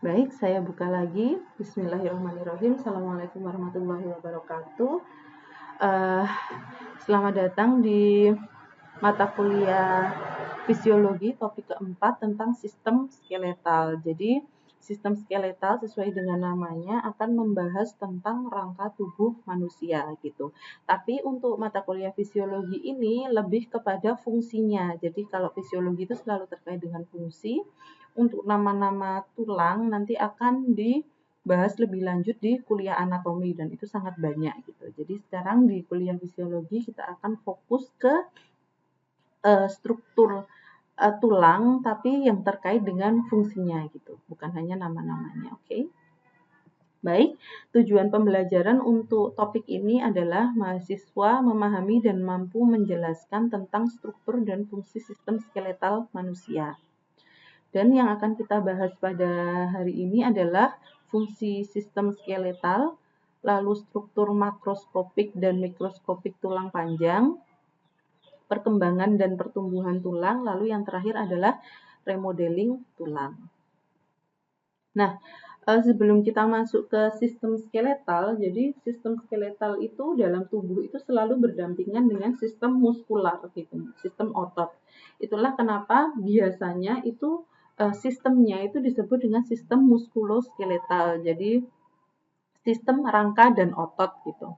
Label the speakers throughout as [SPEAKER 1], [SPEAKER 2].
[SPEAKER 1] Baik, saya buka lagi. Bismillahirrahmanirrahim. Assalamualaikum warahmatullahi wabarakatuh. Eh, Selamat datang di mata kuliah fisiologi topik keempat tentang sistem skeletal. Jadi, sistem skeletal sesuai dengan namanya akan membahas tentang rangka tubuh manusia gitu. Tapi untuk mata kuliah fisiologi ini lebih kepada fungsinya. Jadi, kalau fisiologi itu selalu terkait dengan fungsi. Untuk nama-nama tulang nanti akan dibahas lebih lanjut di kuliah anatomi dan itu sangat banyak gitu. Jadi sekarang di kuliah fisiologi kita akan fokus ke struktur tulang tapi yang terkait dengan fungsinya gitu, bukan hanya nama-namanya. Oke. Baik, tujuan pembelajaran untuk topik ini adalah mahasiswa memahami dan mampu menjelaskan tentang struktur dan fungsi sistem skeletal manusia. Dan yang akan kita bahas pada hari ini adalah fungsi sistem skeletal, lalu struktur makroskopik dan mikroskopik tulang panjang, perkembangan dan pertumbuhan tulang, lalu yang terakhir adalah remodeling tulang. Nah, sebelum kita masuk ke sistem skeletal, jadi sistem skeletal itu dalam tubuh itu selalu berdampingan dengan sistem muskular gitu, sistem otot. Itulah kenapa biasanya itu sistemnya itu disebut dengan sistem muskuloskeletal. Jadi sistem rangka dan otot gitu.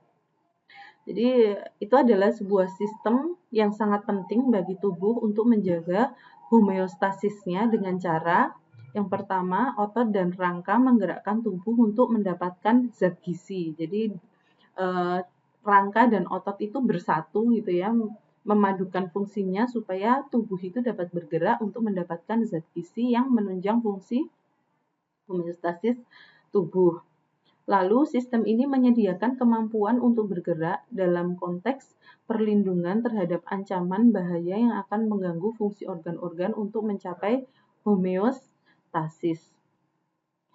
[SPEAKER 1] Jadi itu adalah sebuah sistem yang sangat penting bagi tubuh untuk menjaga homeostasisnya dengan cara yang pertama, otot dan rangka menggerakkan tubuh untuk mendapatkan zat gizi. Jadi rangka dan otot itu bersatu gitu ya, memadukan fungsinya supaya tubuh itu dapat bergerak untuk mendapatkan zat gizi yang menunjang fungsi homeostasis tubuh. Lalu sistem ini menyediakan kemampuan untuk bergerak dalam konteks perlindungan terhadap ancaman bahaya yang akan mengganggu fungsi organ-organ untuk mencapai homeostasis.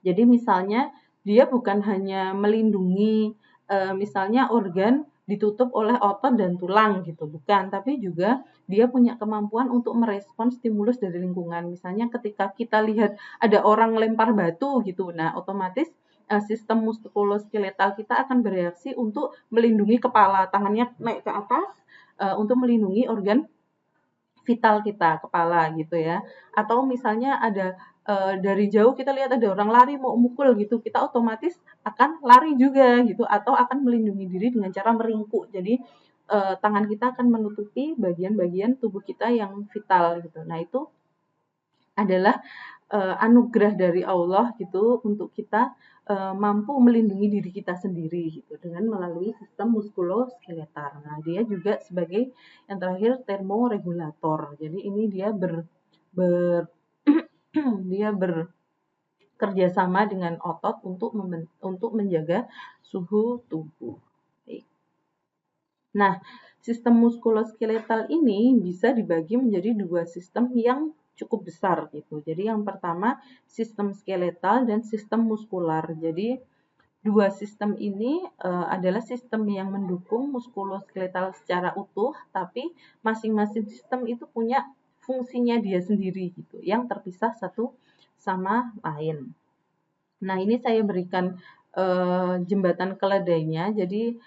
[SPEAKER 1] Jadi misalnya dia bukan hanya melindungi misalnya organ ditutup oleh otot dan tulang gitu, bukan, tapi juga dia punya kemampuan untuk merespons stimulus dari lingkungan. Misalnya ketika kita lihat ada orang lempar batu gitu, nah otomatis sistem muskuloskeletal kita akan bereaksi untuk melindungi kepala, tangannya naik ke atas untuk melindungi organ vital kita, kepala gitu ya. Atau misalnya ada dari jauh kita lihat ada orang lari mau mukul gitu, kita otomatis akan lari juga gitu atau akan melindungi diri dengan cara meringkuk. Jadi tangan kita akan menutupi bagian-bagian tubuh kita yang vital gitu. Nah, itu adalah anugerah dari Allah gitu untuk kita mampu melindungi diri kita sendiri gitu dengan melalui sistem muskuloskeletal. Nah, dia juga sebagai yang terakhir termoregulator. Jadi ini dia dia bekerja sama dengan otot untuk menjaga suhu tubuh. Nah, sistem muskuloskeletal ini bisa dibagi menjadi dua sistem yang cukup besar gitu. Jadi yang pertama sistem skeletal dan sistem muskular. Jadi dua sistem ini adalah sistem yang mendukung muskuloskeletal secara utuh, tapi masing-masing sistem itu punya fungsinya dia sendiri gitu, yang terpisah satu sama lain. Nah, ini saya berikan jembatan keledainya. Jadi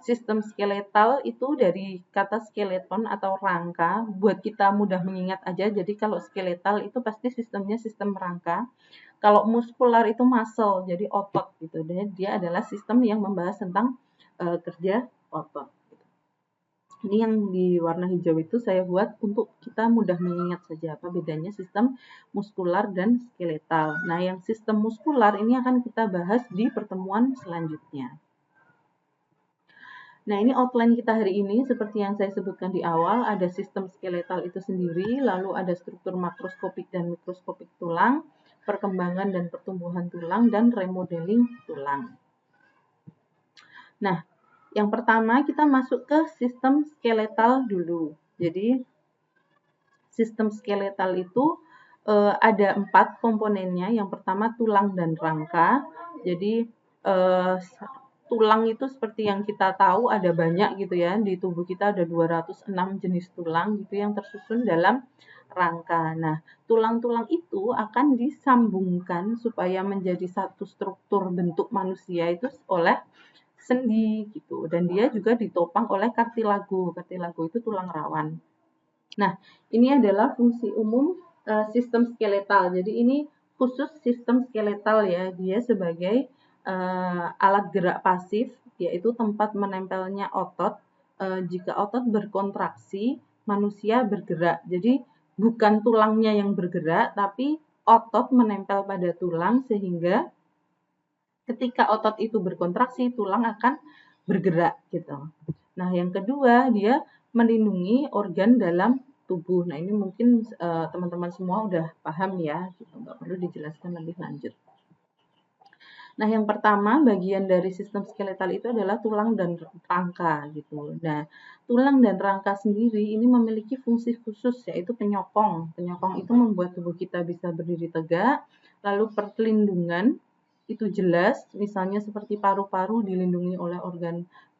[SPEAKER 1] sistem skeletal itu dari kata skeleton atau rangka, buat kita mudah mengingat aja. Jadi kalau skeletal itu pasti sistemnya sistem rangka. Kalau muskular itu muscle, jadi otot gitu. Dan dia adalah sistem yang membahas tentang kerja otot. Ini yang di warna hijau itu saya buat untuk kita mudah mengingat saja apa bedanya sistem muskular dan skeletal. Nah, yang sistem muskular ini akan kita bahas di pertemuan selanjutnya. Nah, ini outline kita hari ini seperti yang saya sebutkan di awal, ada sistem skeletal itu sendiri, lalu ada struktur makroskopik dan mikroskopik tulang, perkembangan dan pertumbuhan tulang, dan remodeling tulang. Nah, yang pertama kita masuk ke sistem skeletal dulu. Jadi, sistem skeletal itu ada 4 komponennya. Yang pertama tulang dan rangka. Jadi, tulang itu seperti yang kita tahu ada banyak gitu ya. Di tubuh kita ada 206 jenis tulang gitu yang tersusun dalam rangka. Nah, tulang-tulang itu akan disambungkan supaya menjadi satu struktur bentuk manusia itu oleh sendi gitu. Dan dia juga ditopang oleh kartilago. Kartilago itu tulang rawan. Nah, ini adalah fungsi umum sistem skeletal. Jadi ini khusus sistem skeletal ya. Dia sebagai alat gerak pasif, yaitu tempat menempelnya otot. Jika otot berkontraksi, manusia bergerak. Jadi bukan tulangnya yang bergerak, tapi otot menempel pada tulang sehingga ketika otot itu berkontraksi, tulang akan bergerak gitu. Nah, yang kedua, dia melindungi organ dalam tubuh. Nah, ini mungkin teman-teman semua udah paham ya, gitu. Nggak perlu dijelaskan lebih lanjut. Nah, yang pertama bagian dari sistem skeletal itu adalah tulang dan rangka gitu. Nah, tulang dan rangka sendiri ini memiliki fungsi khusus yaitu penyokong. Penyokong itu membuat tubuh kita bisa berdiri tegak, lalu perlindungan itu jelas, misalnya seperti paru-paru dilindungi oleh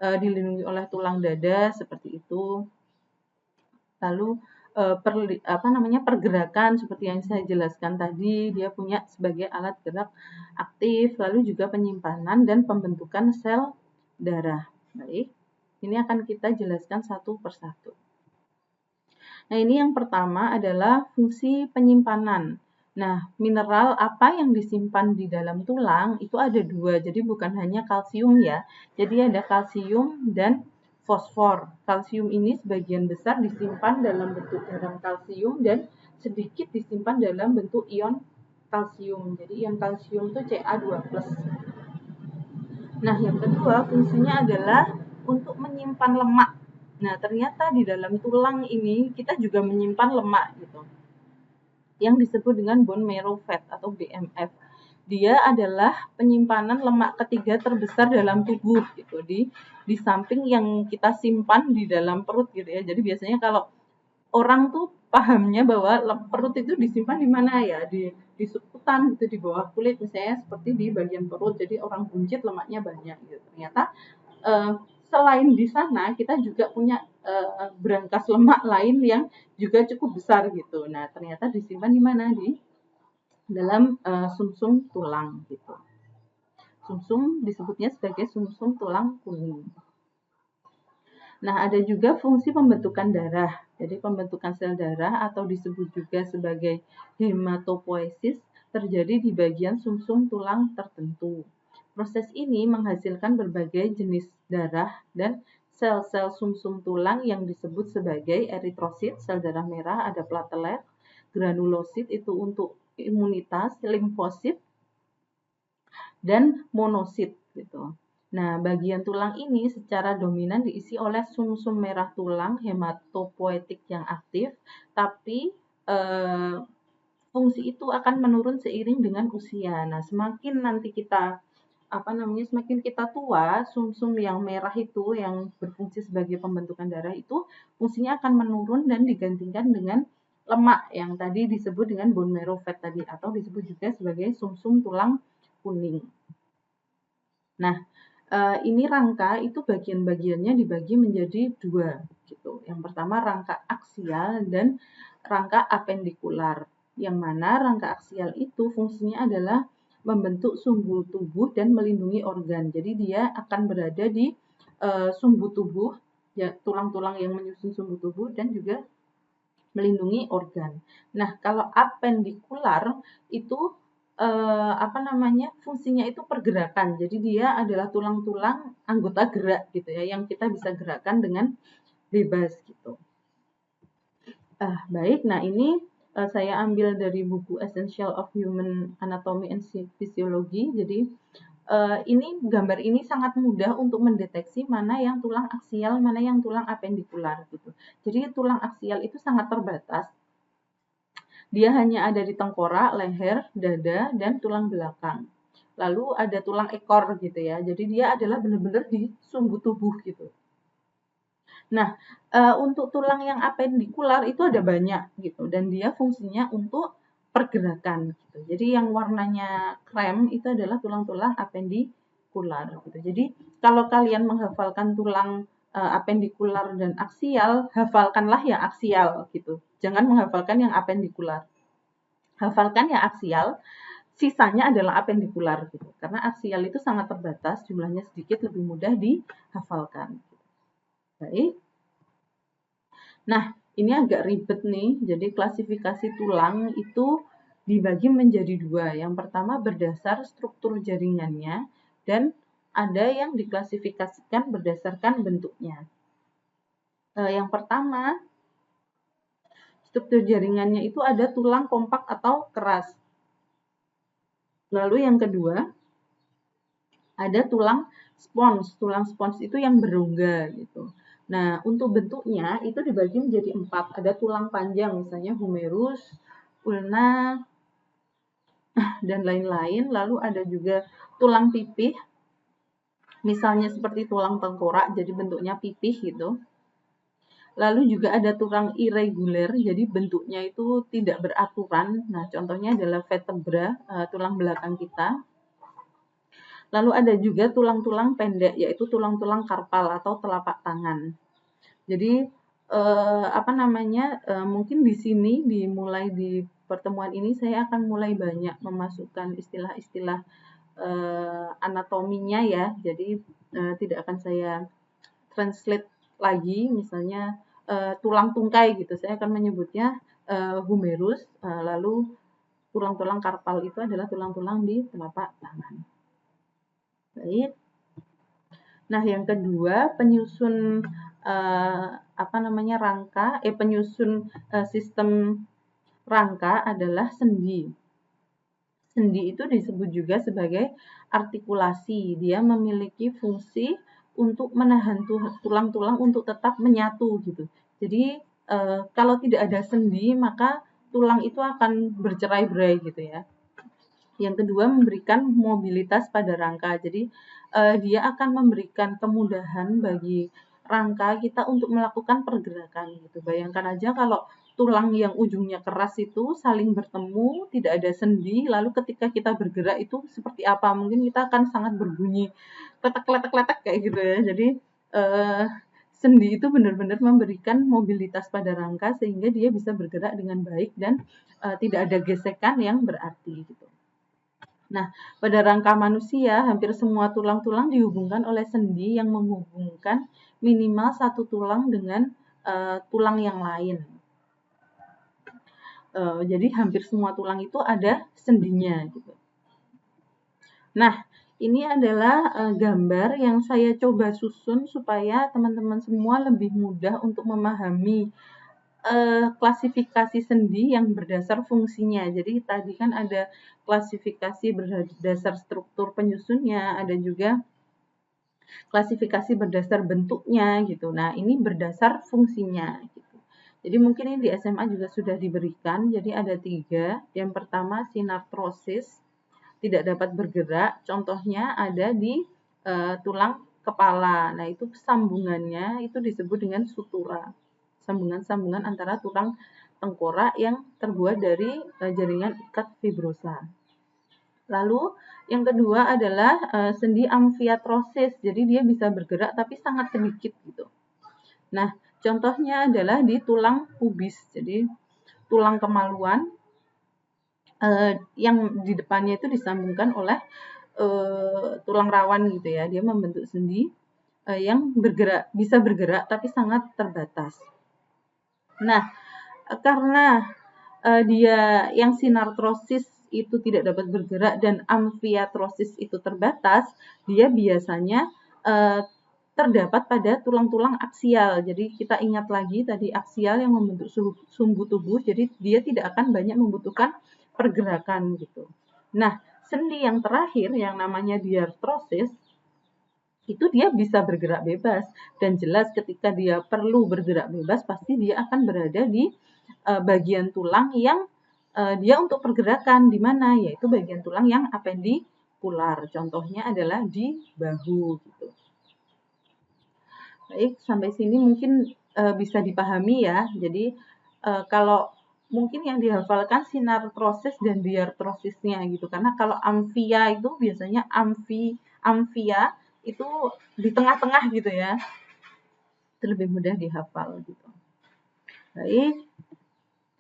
[SPEAKER 1] dilindungi oleh tulang dada seperti itu. Lalu pergerakan seperti yang saya jelaskan tadi, dia punya sebagai alat gerak aktif, lalu juga penyimpanan dan pembentukan sel darah. Baik, ini akan kita jelaskan satu persatu. Nah, ini yang pertama adalah fungsi penyimpanan. Nah, mineral apa yang disimpan di dalam tulang itu ada dua, jadi bukan hanya kalsium ya. Jadi ada kalsium dan fosfor. Kalsium ini sebagian besar disimpan dalam bentuk garam kalsium dan sedikit disimpan dalam bentuk ion kalsium. Jadi ion kalsium itu Ca2+. Nah, yang kedua fungsinya adalah untuk menyimpan lemak. Nah, ternyata di dalam tulang ini kita juga menyimpan lemak gitu. Yang disebut dengan bone marrow fat atau BMF. Dia adalah penyimpanan lemak ketiga terbesar dalam tubuh gitu, di samping yang kita simpan di dalam perut gitu ya. Jadi biasanya kalau orang tuh pahamnya bahwa perut itu disimpan di mana ya, di sukutan gitu, di bawah kulit misalnya seperti di bagian perut. Jadi orang buncit lemaknya banyak gitu. Ternyata selain di sana kita juga punya berangkas lemak lain yang juga cukup besar gitu. Nah, ternyata disimpan di mana? Di dalam sumsum tulang gitu. Sumsum disebutnya sebagai sumsum tulang kuning. Nah, ada juga fungsi pembentukan darah. Jadi pembentukan sel darah atau disebut juga sebagai hematopoiesis terjadi di bagian sumsum tulang tertentu. Proses ini menghasilkan berbagai jenis darah dan sel-sel sumsum tulang yang disebut sebagai eritrosit, sel darah merah, ada platelet, granulosit itu untuk imunitas, limfosit, dan monosit gitu. Nah, bagian tulang ini secara dominan diisi oleh sumsum merah tulang hematopoietik yang aktif, tapi fungsi itu akan menurun seiring dengan usia. Nah, semakin nanti kita semakin kita tua, sumsum yang merah itu yang berfungsi sebagai pembentukan darah itu fungsinya akan menurun dan digantikan dengan lemak yang tadi disebut dengan bone marrow fat tadi atau disebut juga sebagai sumsum tulang kuning. Nah, ini rangka itu bagian-bagiannya dibagi menjadi dua gitu. Yang pertama rangka aksial dan rangka apendikular. Yang mana rangka aksial itu fungsinya adalah membentuk sumbu tubuh dan melindungi organ. Jadi dia akan berada di sumbu tubuh, ya, tulang-tulang yang menyusun sumbu tubuh dan juga melindungi organ. Nah, kalau apendikular itu fungsinya itu pergerakan. Jadi dia adalah tulang-tulang anggota gerak gitu ya, yang kita bisa gerakkan dengan bebas gitu. Baik, nah ini saya ambil dari buku Essential of Human Anatomy and Physiology. Jadi gambar ini sangat mudah untuk mendeteksi mana yang tulang aksial, mana yang tulang apendikular gitu. Jadi tulang aksial itu sangat terbatas. Dia hanya ada di tengkorak, leher, dada, dan tulang belakang. Lalu ada tulang ekor gitu ya. Jadi dia adalah benar-benar di sumbu tubuh gitu. Nah, untuk tulang yang apendikular itu ada banyak gitu dan dia fungsinya untuk pergerakan gitu. Jadi yang warnanya krem itu adalah tulang-tulang apendikular gitu. Jadi kalau kalian menghafalkan tulang apendikular dan aksial, hafalkanlah yang aksial gitu. Jangan menghafalkan yang apendikular. Hafalkan yang aksial, sisanya adalah apendikular gitu. Karena aksial itu sangat terbatas, jumlahnya sedikit, lebih mudah dihafalkan. Baik. Nah, ini agak ribet nih. Jadi klasifikasi tulang itu dibagi menjadi dua. Yang pertama berdasar struktur jaringannya dan ada yang diklasifikasikan berdasarkan bentuknya. Yang pertama, struktur jaringannya itu ada tulang kompak atau keras. Lalu yang kedua, ada tulang spons. Tulang spons itu yang berongga gitu. Nah, untuk bentuknya itu dibagi menjadi 4. Ada tulang panjang, misalnya humerus, ulna, dan lain-lain. Lalu ada juga tulang pipih, misalnya seperti tulang tengkorak, jadi bentuknya pipih gitu. Lalu juga ada tulang irregular, jadi bentuknya itu tidak beraturan. Nah, contohnya adalah vertebra, tulang belakang kita. Lalu ada juga tulang-tulang pendek, yaitu tulang-tulang karpal atau telapak tangan. Jadi, mungkin di sini dimulai di pertemuan ini saya akan mulai banyak memasukkan istilah-istilah anatominya ya. Jadi, tidak akan saya translate lagi, misalnya tulang tungkai gitu. Saya akan menyebutnya humerus, lalu tulang-tulang karpal itu adalah tulang-tulang di telapak tangan. Baik. Nah, yang kedua penyusun sistem rangka adalah sendi. Sendi itu disebut juga sebagai artikulasi. Dia memiliki fungsi untuk menahan tulang-tulang untuk tetap menyatu gitu. Jadi kalau tidak ada sendi maka tulang itu akan bercerai-berai gitu ya. Yang kedua memberikan mobilitas pada rangka. Jadi dia akan memberikan kemudahan bagi rangka kita untuk melakukan pergerakan gitu. Bayangkan aja kalau tulang yang ujungnya keras itu saling bertemu, tidak ada sendi, lalu ketika kita bergerak itu seperti apa? Mungkin kita akan sangat berbunyi kletek-kletek kayak gitu ya. Jadi sendi itu benar-benar memberikan mobilitas pada rangka sehingga dia bisa bergerak dengan baik dan tidak ada gesekan yang berarti gitu. Nah, pada rangka manusia, hampir semua tulang-tulang dihubungkan oleh sendi yang menghubungkan minimal satu tulang dengan tulang yang lain. Jadi hampir semua tulang itu ada sendinya. Gitu. Nah, ini adalah gambar yang saya coba susun supaya teman-teman semua lebih mudah untuk memahami klasifikasi sendi yang berdasar fungsinya. Jadi tadi kan ada klasifikasi berdasar struktur penyusunnya, ada juga klasifikasi berdasar bentuknya gitu. Nah, ini berdasar fungsinya gitu. Jadi mungkin ini di SMA juga sudah diberikan. Jadi ada 3. Yang pertama sinartrosis, tidak dapat bergerak. Contohnya ada di tulang kepala. Nah, itu sambungannya itu disebut dengan sutura. Sambungan-sambungan antara tulang tengkorak yang terbuat dari jaringan ikat fibrosa. Lalu yang kedua adalah sendi amfiatrosis. Jadi dia bisa bergerak tapi sangat sedikit gitu. Nah, contohnya adalah di tulang pubis. Jadi tulang kemaluan yang di depannya itu disambungkan oleh tulang rawan gitu ya. Dia membentuk sendi yang bisa bergerak tapi sangat terbatas. Nah, karena dia yang sinartrosis itu tidak dapat bergerak dan amfiatrosis itu terbatas, dia biasanya terdapat pada tulang-tulang aksial. Jadi kita ingat lagi tadi aksial yang membentuk sumbu tubuh, jadi dia tidak akan banyak membutuhkan pergerakan gitu. Nah, sendi yang terakhir yang namanya diartrosis itu dia bisa bergerak bebas dan jelas ketika dia perlu bergerak bebas pasti dia akan berada di bagian tulang yang dia untuk pergerakan di mana yaitu bagian tulang yang apendikular. Contohnya adalah di bahu gitu. Baik, sampai sini mungkin bisa dipahami ya. Jadi kalau mungkin yang dihafalkan sinartrosis dan diartrosisnya gitu. Karena kalau amfia itu biasanya amfia itu di tengah-tengah gitu ya. itu lebih mudah dihafal gitu. Baik.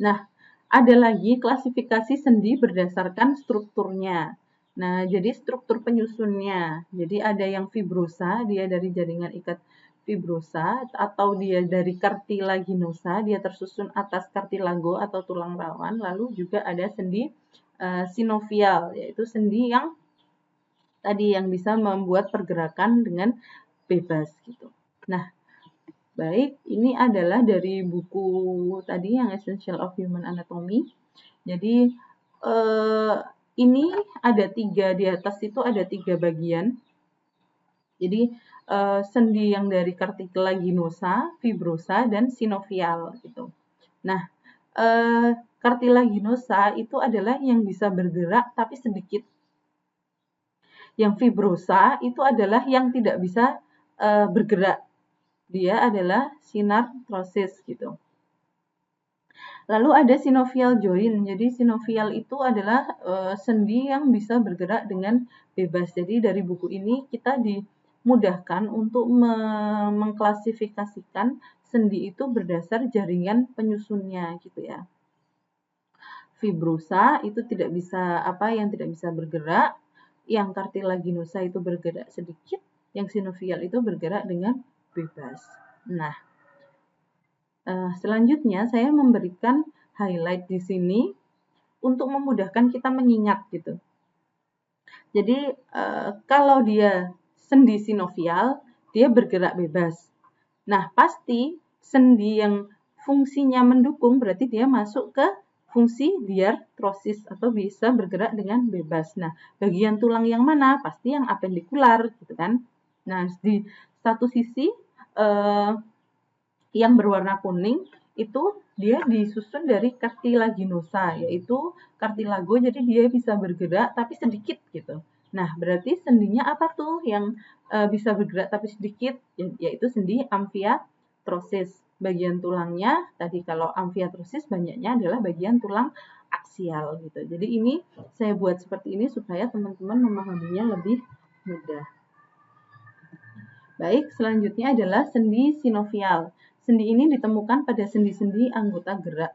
[SPEAKER 1] Nah, ada lagi klasifikasi sendi berdasarkan strukturnya. Nah, jadi struktur penyusunnya. Jadi ada yang fibrosa, dia dari jaringan ikat fibrosa, atau dia dari cartilaginosa, dia tersusun atas cartilago atau tulang rawan. Lalu juga ada sendi sinovial, yaitu sendi yang tadi yang bisa membuat pergerakan dengan bebas gitu. Nah, baik, ini adalah dari buku tadi yang Essential of Human Anatomy. Jadi ini ada 3 di atas itu ada 3 bagian. Jadi sendi yang dari cartilaginosa, fibrosa, dan sinovial gitu. Nah, cartilaginosa itu adalah yang bisa bergerak tapi sedikit. Yang fibrosa itu adalah yang tidak bisa bergerak. Dia adalah synarthrosis gitu. Lalu ada synovial joint. Jadi synovial itu adalah sendi yang bisa bergerak dengan bebas. Jadi dari buku ini kita dimudahkan untuk mengklasifikasikan sendi itu berdasar jaringan penyusunnya gitu ya. Fibrosa itu tidak bisa yang tidak bisa bergerak, yang cartilaginosa itu bergerak sedikit, yang synovial itu bergerak dengan bebas. Nah, selanjutnya saya memberikan highlight di sini untuk memudahkan kita mengingat gitu. Jadi kalau dia sendi sinovial, dia bergerak bebas. Nah, pasti sendi yang fungsinya mendukung berarti dia masuk ke fungsi diartrosis atau bisa bergerak dengan bebas. Nah, bagian tulang yang mana? Pasti yang apendikular gitu kan. Nah, di satu sisi yang berwarna kuning itu dia disusun dari cartilaginosa, yaitu cartilago, jadi dia bisa bergerak tapi sedikit gitu. Nah, berarti sendinya apa tuh yang bisa bergerak tapi sedikit? Yaitu sendi amfiatrosis. Bagian tulangnya, tadi kalau amfiatrosis banyaknya adalah bagian tulang aksial gitu. Jadi ini saya buat seperti ini supaya teman-teman memahaminya lebih mudah. Baik, selanjutnya adalah sendi sinovial. Sendi ini ditemukan pada sendi-sendi anggota gerak.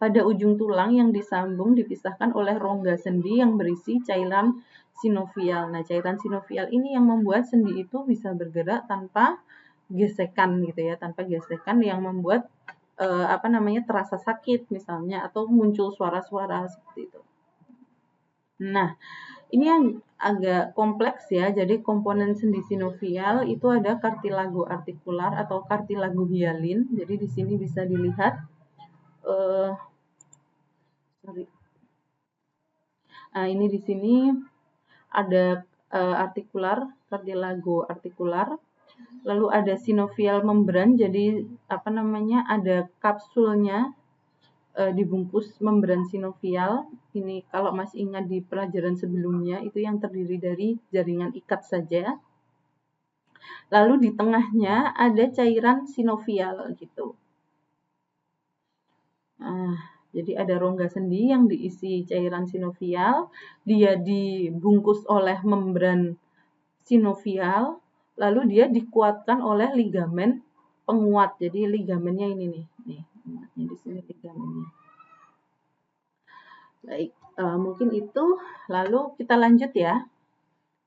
[SPEAKER 1] Pada ujung tulang yang disambung dipisahkan oleh rongga sendi yang berisi cairan sinovial. Nah, cairan sinovial ini yang membuat sendi itu bisa bergerak tanpa gesekan gitu ya, tanpa gesekan yang membuat terasa sakit misalnya atau muncul suara-suara seperti itu. Nah, ini yang agak kompleks ya, jadi komponen sendi sinovial itu ada cartilago artikular atau cartilago hyalin. Jadi di sini bisa dilihat, ini di sini ada artikular, cartilago artikular. Lalu ada sinovial membran, jadi ada kapsulnya dibungkus membran sinovial. Ini kalau masih ingat di pelajaran sebelumnya itu yang terdiri dari jaringan ikat saja. Lalu di tengahnya ada cairan sinovial gitu. Jadi ada rongga sendi yang diisi cairan sinovial, dia dibungkus oleh membran sinovial, lalu dia dikuatkan oleh ligamen penguat. Jadi ligamennya ini nih di sini ligamennya. Baik, mungkin itu. Lalu kita lanjut ya.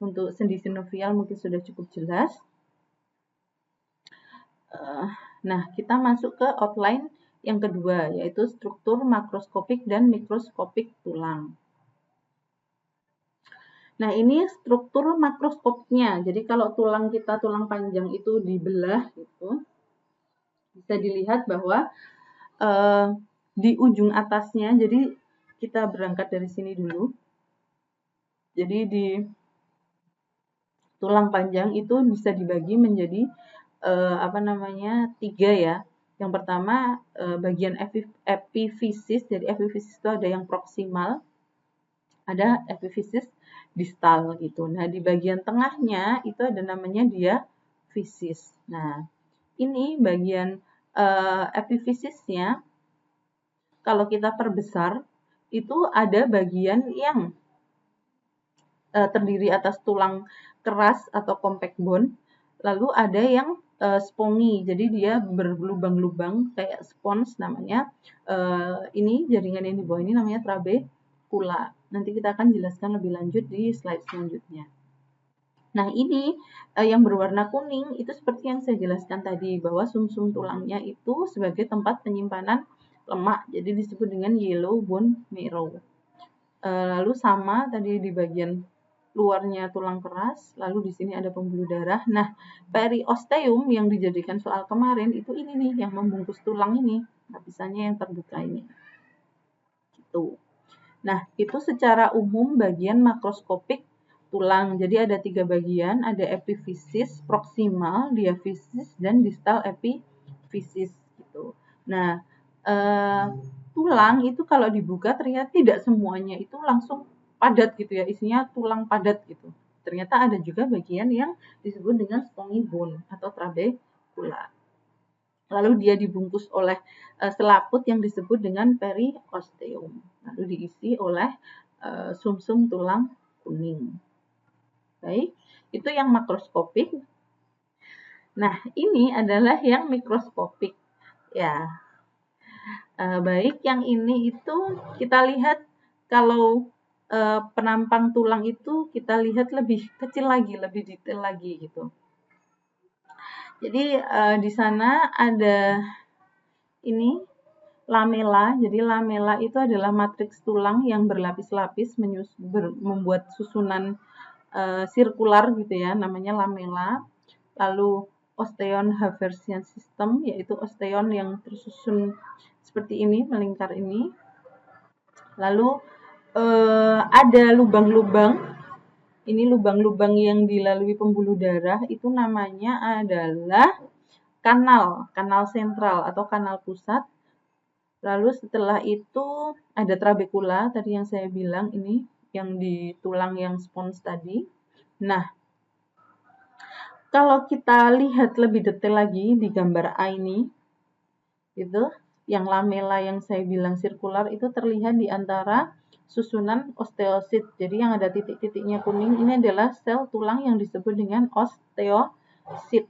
[SPEAKER 1] Untuk sendi sinovial mungkin sudah cukup jelas. Nah, kita masuk ke outline yang kedua, yaitu struktur makroskopik dan mikroskopik tulang. Nah, ini struktur makroskopiknya. Jadi kalau tulang kita, tulang panjang itu dibelah gitu, bisa dilihat bahwa di ujung atasnya, jadi kita berangkat dari sini dulu. Jadi di tulang panjang itu bisa dibagi menjadi 3 ya. Yang pertama bagian epifisis. Jadi epifisis itu ada yang proksimal, ada epifisis distal gitu. Nah, di bagian tengahnya itu ada namanya diafisis. Nah, ini bagian epifisisnya kalau kita perbesar itu ada bagian yang terdiri atas tulang keras atau compact bone, lalu ada yang spongy, jadi dia berlubang-lubang kayak spons namanya. Ini jaringan yang di bawah ini namanya trabecula. Nanti kita akan jelaskan lebih lanjut di slide selanjutnya. Nah, ini yang berwarna kuning itu seperti yang saya jelaskan tadi, bahwa sumsum tulangnya itu sebagai tempat penyimpanan lemak, jadi disebut dengan yellow bone marrow. Lalu sama tadi di bagian luarnya tulang keras, lalu di sini ada pembuluh darah. Nah, periosteum yang dijadikan soal kemarin itu ini nih yang membungkus tulang ini, lapisannya yang terbuka ini. Gitu. Nah, itu secara umum bagian makroskopik tulang. Jadi ada 3 bagian, ada epifisis, proksimal, diafisis, dan distal epifisis gitu. Nah, tulang itu kalau dibuka ternyata tidak semuanya itu langsung padat gitu ya, isinya tulang padat gitu. Ternyata ada juga bagian yang disebut dengan spongy bone atau trabecula. Lalu dia dibungkus oleh selaput yang disebut dengan periosteum. Lalu diisi oleh sumsum tulang kuning. Baik, itu yang makroskopik. Nah, ini adalah yang mikroskopik. Ya, baik, yang ini itu kita lihat kalau penampang tulang itu kita lihat lebih kecil lagi, lebih detail lagi gitu. Jadi di sana ada ini lamela. Jadi lamela itu adalah matriks tulang yang berlapis-lapis membuat susunan sirkular gitu ya, namanya lamela. Lalu osteon Haversian system, yaitu osteon yang tersusun seperti ini, melingkar ini. Lalu ada lubang-lubang. Ini lubang-lubang yang dilalui pembuluh darah itu namanya adalah kanal sentral atau kanal pusat. Lalu setelah itu ada trabecula tadi yang saya bilang, ini yang di tulang yang spons tadi. Nah, kalau kita lihat lebih detail lagi di gambar A ini, itu yang lamela yang saya bilang sirkular itu terlihat di antara susunan osteosit. Jadi yang ada titik-titiknya kuning ini adalah sel tulang yang disebut dengan osteosit.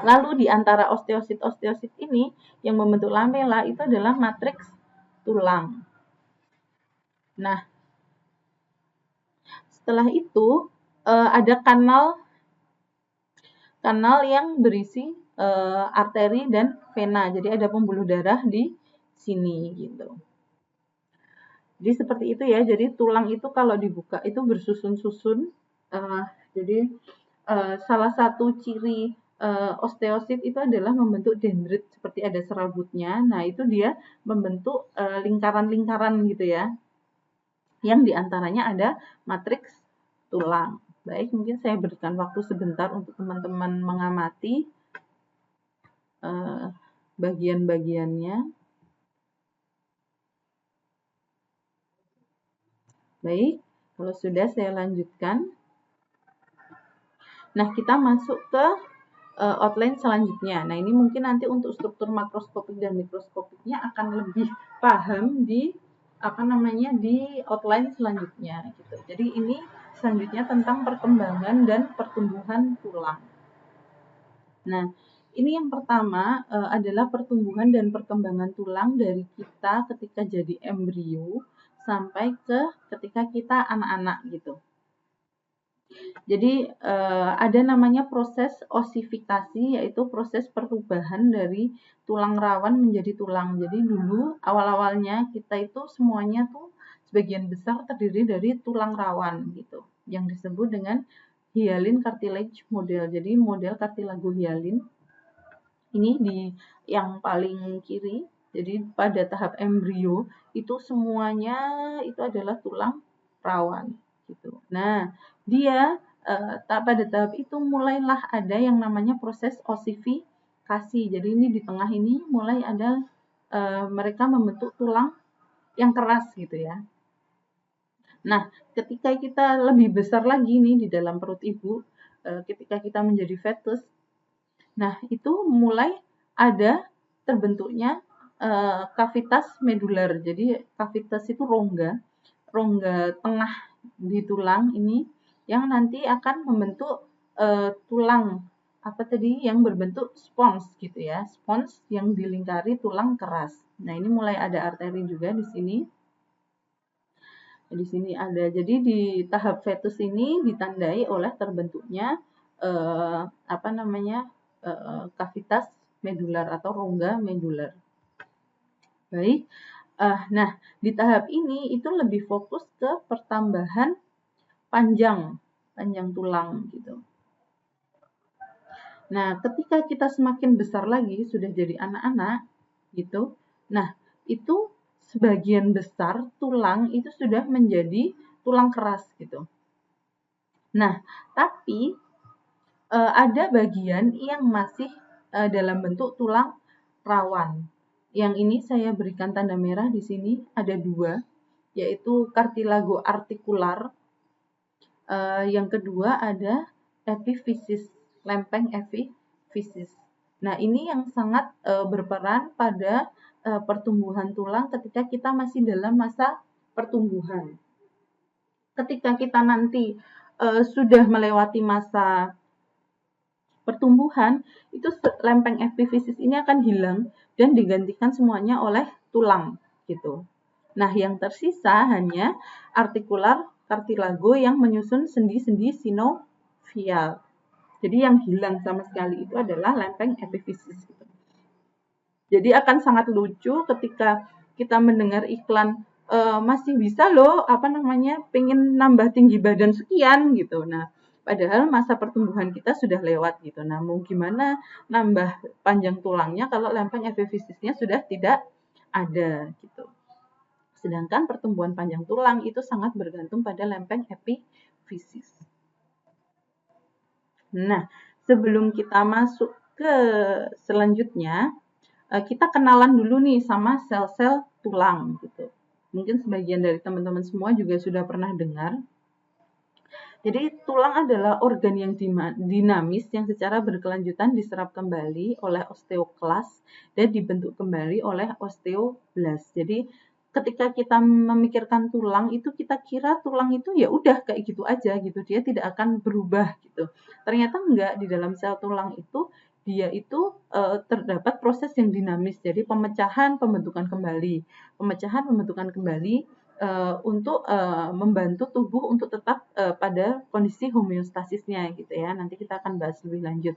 [SPEAKER 1] Lalu di antara osteosit ini yang membentuk lamela itu adalah matriks tulang. Nah, setelah itu ada kanal yang berisi arteri dan vena. Jadi ada pembuluh darah di sini gitu. Jadi seperti itu ya. Jadi tulang itu kalau dibuka itu bersusun-susun. Jadi salah satu ciri osteosit itu adalah membentuk dendrit seperti ada serabutnya. Nah, itu dia membentuk lingkaran-lingkaran gitu ya. Yang diantaranya ada matriks tulang. Baik, mungkin saya berikan waktu sebentar untuk teman-teman mengamati bagian-bagiannya. Baik, kalau sudah saya lanjutkan. Nah, kita masuk ke outline selanjutnya. Nah, ini mungkin nanti untuk struktur makroskopik dan mikroskopiknya akan lebih paham di di outline selanjutnya gitu. Jadi ini selanjutnya tentang perkembangan dan pertumbuhan tulang. Nah, ini yang pertama adalah pertumbuhan dan perkembangan tulang dari kita ketika jadi embrio sampai ke ketika kita anak-anak gitu. Jadi ada namanya proses osifikasi, yaitu proses perubahan dari tulang rawan menjadi tulang. Jadi dulu awal-awalnya kita itu semuanya tuh sebagian besar terdiri dari tulang rawan gitu, yang disebut dengan hyaline cartilage model. Jadi model kartilago hyaline ini di yang paling kiri. Jadi pada tahap embrio itu semuanya itu adalah tulang rawan gitu. Nah, dia pada tahap itu mulailah ada yang namanya proses osifikasi. Jadi ini di tengah ini mulai ada mereka membentuk tulang yang keras gitu ya. Nah, ketika kita lebih besar lagi nih di dalam perut ibu, ketika kita menjadi fetus, nah itu mulai ada terbentuknya kavitas medular. Jadi kavitas itu rongga tengah di tulang ini yang nanti akan membentuk tulang apa tadi yang berbentuk spons gitu ya, spons yang dilingkari tulang keras. Nah, ini mulai ada arteri juga di sini. Di sini ada. Jadi di tahap fetus ini ditandai oleh terbentuknya apa namanya? Kavitas medular atau rongga medular. Baik. Nah, di tahap ini itu lebih fokus ke pertambahan panjang tulang gitu. Nah, ketika kita semakin besar lagi, sudah jadi anak-anak, gitu. Nah, itu sebagian besar tulang itu sudah menjadi tulang keras, gitu. Nah, tapi ada bagian yang masih dalam bentuk tulang rawan. Yang ini saya berikan tanda merah di sini, ada 2, yaitu cartilago artikular. Yang kedua ada epifisis, lempeng epifisis. Nah, ini yang sangat berperan pada pertumbuhan tulang ketika kita masih dalam masa pertumbuhan. Ketika kita nanti sudah melewati masa pertumbuhan, itu lempeng epifisis ini akan hilang dan digantikan semuanya oleh tulang gitu. Nah, yang tersisa hanya artikular cartilago yang menyusun sendi-sendi sinovial. Jadi yang hilang sama sekali itu adalah lempeng epifisis. Jadi akan sangat lucu ketika kita mendengar iklan masih bisa loh pengen nambah tinggi badan sekian gitu. Nah, padahal masa pertumbuhan kita sudah lewat gitu. Nah, mau gimana nambah panjang tulangnya kalau lempeng epifisisnya sudah tidak ada gitu. Sedangkan pertumbuhan panjang tulang itu sangat bergantung pada lempeng epifisis. Nah, sebelum kita masuk ke selanjutnya, kita kenalan dulu nih sama sel-sel tulang gitu. Mungkin sebagian dari teman-teman semua juga sudah pernah dengar. Jadi tulang adalah organ yang dinamis yang secara berkelanjutan diserap kembali oleh osteoklas dan dibentuk kembali oleh osteoblast. Jadi ketika kita memikirkan tulang itu kita kira tulang itu ya udah kayak gitu aja gitu, dia tidak akan berubah gitu. Ternyata enggak, di dalam sel tulang itu dia itu terdapat proses yang dinamis. Jadi pemecahan, pembentukan kembali, untuk membantu tubuh untuk tetap pada kondisi homeostasisnya gitu ya. Nanti kita akan bahas lebih lanjut.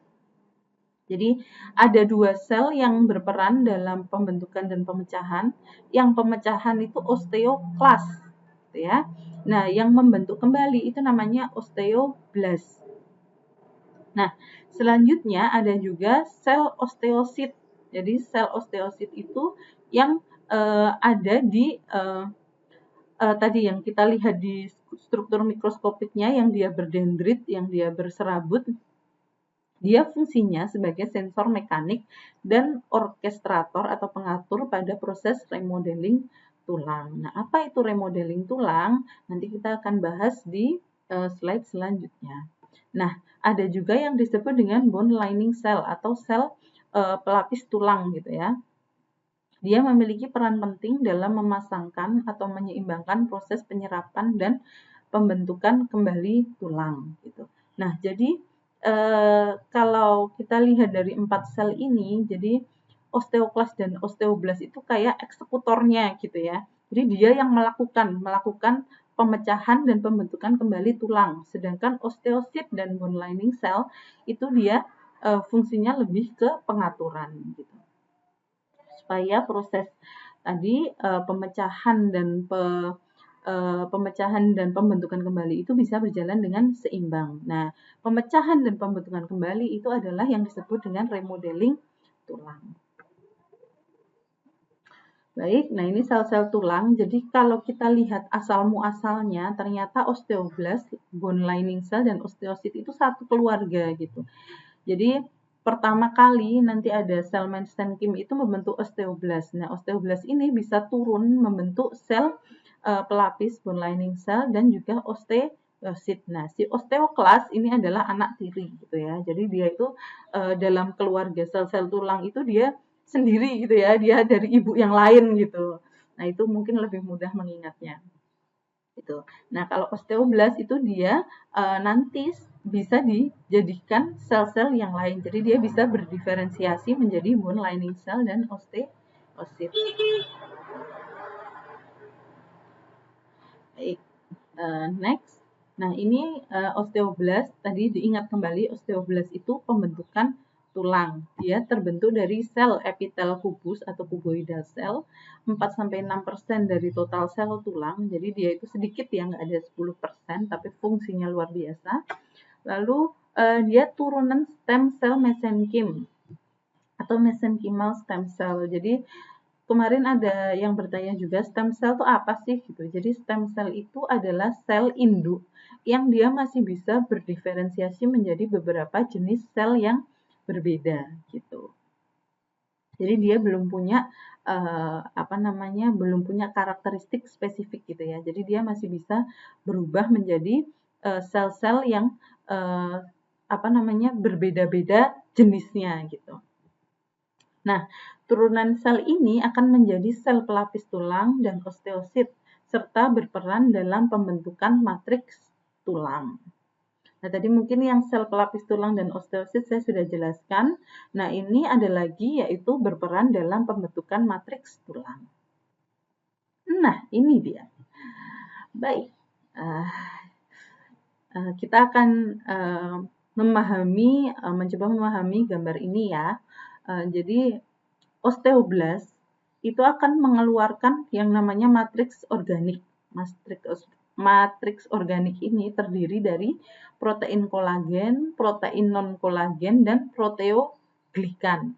[SPEAKER 1] Jadi ada 2 sel yang berperan dalam pembentukan dan pemecahan. Yang pemecahan itu osteoklas, gitu ya. Nah, yang membentuk kembali itu namanya osteoblast. Nah, selanjutnya ada juga sel osteosit. Jadi sel osteosit itu yang ada di tadi yang kita lihat di struktur mikroskopiknya yang dia berdendrit, yang dia berserabut. Dia fungsinya sebagai sensor mekanik dan orkestrator atau pengatur pada proses remodeling tulang. Nah, apa itu remodeling tulang? Nanti kita akan bahas di slide selanjutnya. Nah, ada juga yang disebut dengan bone lining cell atau sel pelapis tulang gitu ya. Dia memiliki peran penting dalam memasangkan atau menyeimbangkan proses penyerapan dan pembentukan kembali tulang gitu. Nah, jadi kalau kita lihat dari 4 sel ini, jadi osteoklas dan osteoblast itu kayak eksekutornya gitu ya. Jadi dia yang melakukan pemecahan dan pembentukan kembali tulang. Sedangkan osteosit dan bone lining cell itu dia fungsinya lebih ke pengaturan gitu. Supaya proses tadi pemecahan dan pembentukan kembali itu bisa berjalan dengan seimbang. Nah, pemecahan dan pembentukan kembali itu adalah yang disebut dengan remodeling tulang. Baik, nah ini sel-sel tulang. Jadi kalau kita lihat asal muasalnya, ternyata osteoblast, bone lining cell, dan osteosit itu satu keluarga gitu. Jadi pertama kali nanti ada sel mesenchyme itu membentuk osteoblast. Nah, osteoblast ini bisa turun membentuk sel pelapis bone lining cell dan juga osteosit. Nah, si osteoklas ini adalah anak tiri gitu ya. Jadi dia itu dalam keluarga sel-sel tulang itu dia sendiri gitu ya. Dia dari ibu yang lain gitu. Nah, itu mungkin lebih mudah mengingatnya. Gitu. Nah, kalau osteoblast itu dia nanti bisa dijadikan sel-sel yang lain. Jadi dia bisa berdiferensiasi menjadi bone lining cell dan osteosit. Baik, next. Nah, ini osteoblast. Tadi diingat kembali, osteoblast itu pembentukan tulang. Dia terbentuk dari sel epitel kubus atau kuboidal cell, 4-6% dari total sel tulang. Jadi dia itu sedikit ya, nggak ada 10%, tapi fungsinya luar biasa. Lalu dia turunan stem cell mesenkim atau mesenchymal stem cell. Jadi kemarin ada yang bertanya juga stem cell itu apa sih gitu. Jadi stem cell itu adalah sel induk yang dia masih bisa berdiferensiasi menjadi beberapa jenis sel yang berbeda gitu. Jadi dia belum punya belum punya karakteristik spesifik gitu ya. Jadi dia masih bisa berubah menjadi sel-sel yang berbeda-beda jenisnya gitu. Nah, turunan sel ini akan menjadi sel pelapis tulang dan osteosit serta berperan dalam pembentukan matriks tulang. Nah, tadi mungkin yang sel pelapis tulang dan osteosit saya sudah jelaskan. Nah, ini ada lagi yaitu berperan dalam pembentukan matriks tulang. Nah, ini dia. Baik. Kita akan mencoba memahami gambar ini ya. Jadi osteoblast itu akan mengeluarkan yang namanya matriks organik. Matriks organik ini terdiri dari protein kolagen, protein non-kolagen, dan proteoglikan.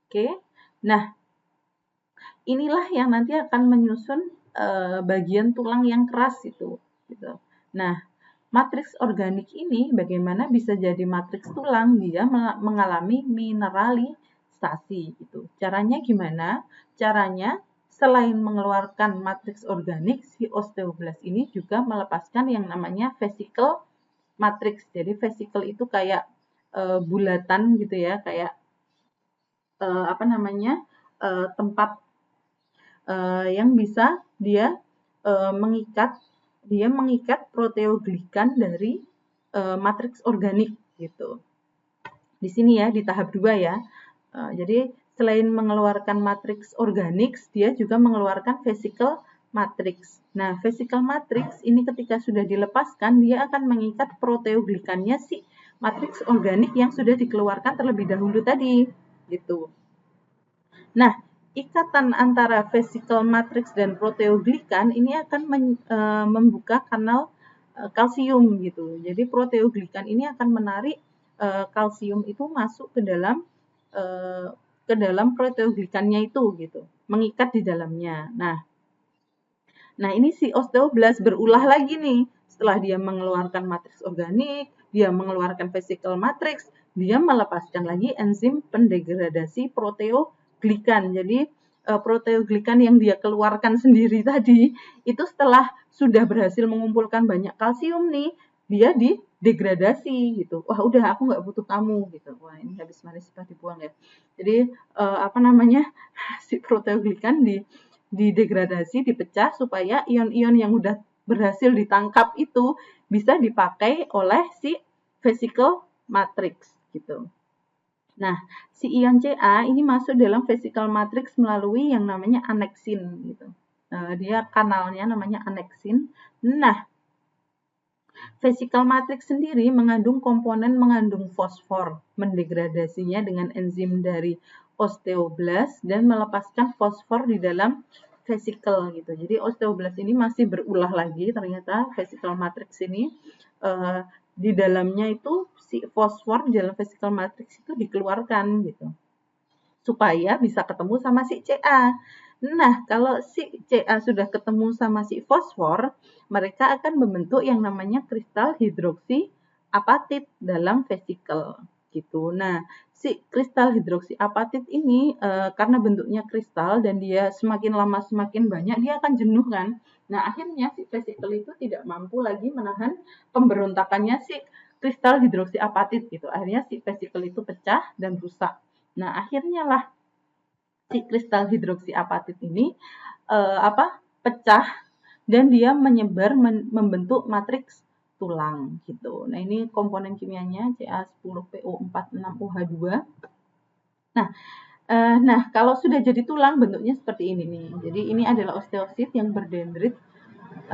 [SPEAKER 1] Oke, nah inilah yang nanti akan menyusun bagian tulang yang keras itu. Gitu. Nah, matriks organik ini bagaimana bisa jadi matriks tulang? Dia mengalami mineralisasi gitu. Caranya gimana? Caranya selain mengeluarkan matriks organik, si osteoblast ini juga melepaskan yang namanya vesicle matrix. Jadi vesicle itu kayak bulatan gitu ya, kayak tempat yang bisa dia mengikat proteoglikan dari matriks organik gitu. Di sini ya di tahap 2 ya. Jadi selain mengeluarkan matriks organik, dia juga mengeluarkan vesicle matrix. Nah, vesicle matrix ini ketika sudah dilepaskan, dia akan mengikat proteoglikannya si matriks organik yang sudah dikeluarkan terlebih dahulu tadi, gitu. Nah, ikatan antara vesicle matrix dan proteoglikan ini akan membuka kanal kalsium gitu. Jadi proteoglikan ini akan menarik kalsium itu masuk ke dalam proteoglikannya itu gitu, mengikat di dalamnya. Nah ini si osteoblast berulah lagi nih. Setelah dia mengeluarkan matriks organik, dia mengeluarkan vesicle matrix, dia melepaskan lagi enzim pendegradasi proteoglikan. Jadi proteoglikan yang dia keluarkan sendiri tadi, itu setelah sudah berhasil mengumpulkan banyak kalsium nih, dia didegradasi gitu. Wah udah aku nggak butuh kamu gitu. Wah ini habis manis dibuang ya. Jadi si proteoglikan didegradasi, dipecah supaya ion-ion yang udah berhasil ditangkap itu bisa dipakai oleh si vesicle matrix gitu. Nah, si ion Ca ini masuk dalam vesicle matrix melalui yang namanya annexin gitu. Dia kanalnya namanya annexin. Nah, vesicle matrix sendiri mengandung fosfor, mendegradasinya dengan enzim dari osteoblast dan melepaskan fosfor di dalam vesicle gitu. Jadi osteoblast ini masih berulah lagi ternyata vesicle matrix ini di dalamnya itu si fosfor di dalam vesicle matrix itu dikeluarkan gitu. Supaya bisa ketemu sama si Ca. Nah, kalau si Ca sudah ketemu sama si fosfor, mereka akan membentuk yang namanya kristal hidroksi apatit dalam vesikel gitu. Nah, si kristal hidroksi apatit ini karena bentuknya kristal dan dia semakin lama semakin banyak, dia akan jenuh kan. Nah, akhirnya si vesikel itu tidak mampu lagi menahan pemberontakannya si kristal hidroksi apatit gitu. Akhirnya si vesikel itu pecah dan rusak. Nah, akhirnya lah si kristal hidroksi apatit ini pecah dan dia menyebar membentuk matriks tulang gitu. Nah, ini komponen kimianya Ca10PO46OH2. Nah, kalau sudah jadi tulang bentuknya seperti ini nih. Jadi ini adalah osteosit yang berdendrit.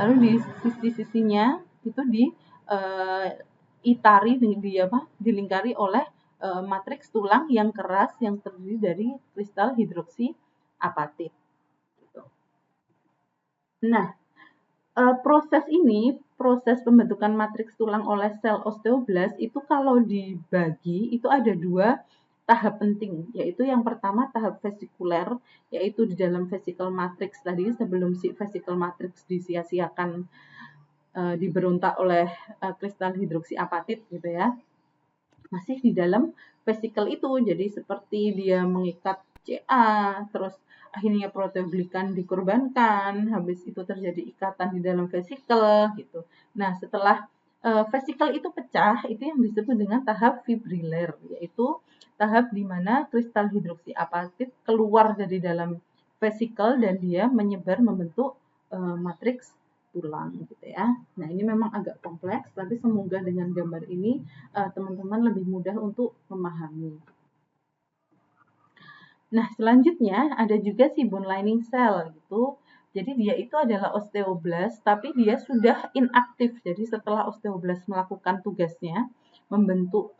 [SPEAKER 1] Lalu di sisi-sisinya itu dilingkari oleh matriks tulang yang keras yang terdiri dari kristal hidroksi apatit. Gitu. Nah, proses pembentukan matriks tulang oleh sel osteoblast itu kalau dibagi itu ada 2 tahap penting, yaitu yang pertama tahap vesikuler, yaitu di dalam vesikel matriks tadi sebelum si vesikel matriks disia-siakan diberontak oleh kristal hidroksi apatit gitu ya. Masih di dalam vesikel itu, jadi seperti dia mengikat Ca, terus akhirnya proteoglikan dikorbankan, habis itu terjadi ikatan di dalam vesikel gitu. Nah, setelah vesikel itu pecah, itu yang disebut dengan tahap fibriler, yaitu tahap di mana kristal hidroksi apatit keluar dari dalam vesikel dan dia menyebar membentuk matriks tulang gitu ya. Nah, ini memang agak kompleks, tapi semoga dengan gambar ini teman-teman lebih mudah untuk memahami. Nah, selanjutnya ada juga si bone lining cell gitu. Jadi dia itu adalah osteoblast, tapi dia sudah inaktif. Jadi setelah osteoblast melakukan tugasnya membentuk